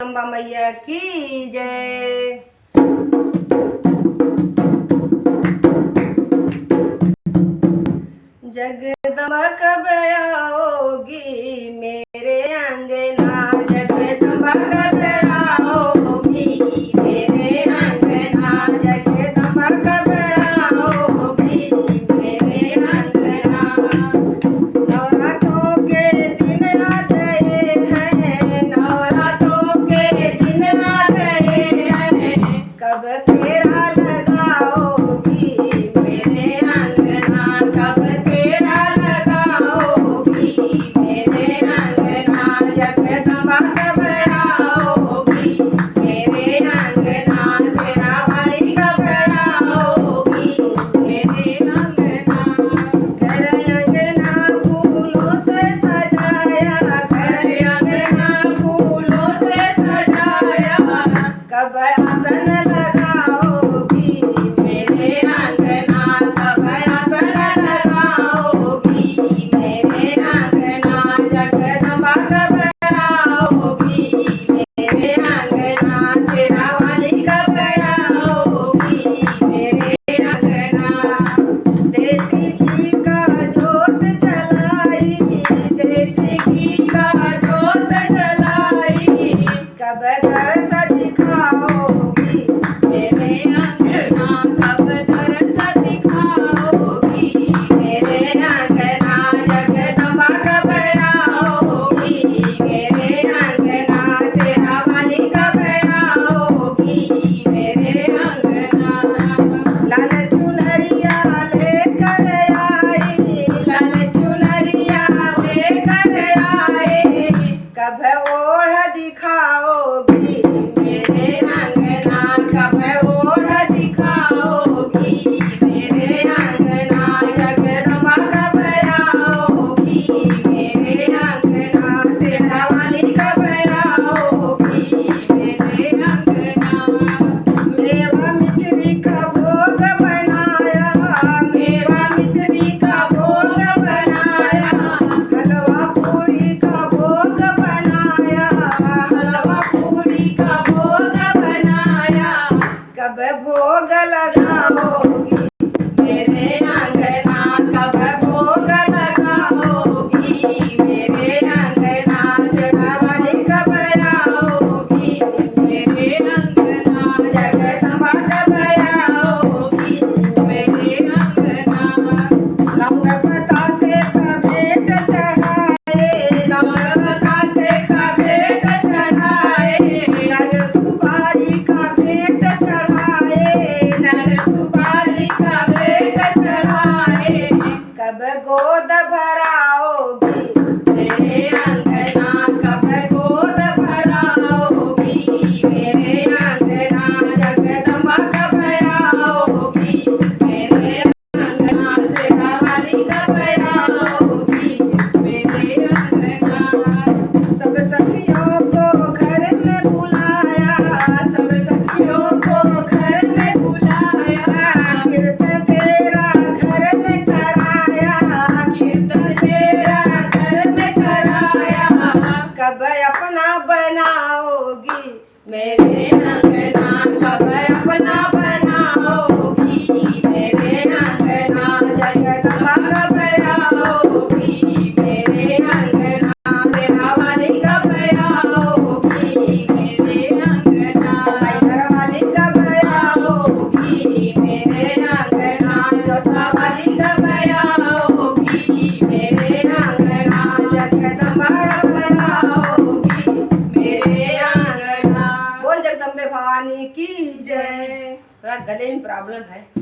जगदम्बा मैया की जय। जगदम्बा कब आओगी मेरे अंगना, जगदम्बा कब आओगी मेरे अंगना, जगदम्बा कब आओगी मेरे अंगना। नवरात्रों के दिन आ गए हैं, नवरात्रों के दिन आ गए हैं, कब फेरा लगाओगी मेरे अंगना, कब फेरा लगाओगी मेरे अंगना, जगदम्बा कब आओगी मेरे अंगना, शेरा वाली कब आओगी मेरे अंगना। घर अंगना फूलों से सजाया, घर अंगना फूलों से सजाया, कब आसन लगाओगी मेरे अंगना, कब आसन लगाओगी मेरे अंगना, जगदम्बा कब आओगी मेरे अंगना, शेरा वाली कब आओगी मेरे अंगना। देसी घी का जोत जलाई, देसी घी का जोत जलाई, कब दरस दिखाओगी मेरे अंगना, कब दरस दिखाओगी मेरे अंगना, जगदम्बा कब आओगी मेरे अंगना, शेरा वाली कब आओगी मेरे अंगना। लाल चुनरिया लेकर आई, लाल चुनरिया लेकर आई, कब ओढ़ दिखाओगी मेरे अंगना, कब ओढ़ दिखाओगी मेरे अंगना, जगदम्बा कब आओगी मेरे अंगना, शेरा वाली कब आओगी मेरे अंगना। मेवा मिश्री का भोग बनाया, मेवा मिश्री का भोग बनाया, हलवा पूरी का भोग बनाया, हलवा पूरी का भोग बनाया, कब भोग लगाओगी मेरे अंगना, कब भोग लगाओगी मेरे अंगना, शेरा वाली कब आओगी मेरे अंगना, जगदम्बा कब आओगी मेरे अंगना। लौंग बतासे का भेंट चढ़ाए, लौंग बतासे का भेंट चढ़ाए, नारियल सुपारी का भेंट चढ़ाए, नारियल सुपारी का भेंट चढ़ाए, कब गोद भराओगी मेरे अंगना, कब गोद भराओगी मेरे अंगना, जगदम्बा कब आओगी मेरे अंगना, शेरा वाली कब आओगी मेरे अंगना। सब सखियों को घर में बुलाया, सब सखियों को घर में बुलाया, कीर्तन तेरा घर में कराया, कीर्तन तेरा घर में कराया, कब अपना बनाओगी मेरे अंगना, कब अपना बनाओगी मेरे अंगना, जगदम्बा कब आओगी मेरे अंगना, शेरा वाली कब आओगी मेरे अंगना, घर वाली कब आओगी मेरे अंगना, जोता वाली कब आओगी मेरे अंगना, जगदम्बा कब आओगी मेरे अंगना। बोल जगदम्बे भवानी की जय। थोड़ा गले में प्रॉब्लम है।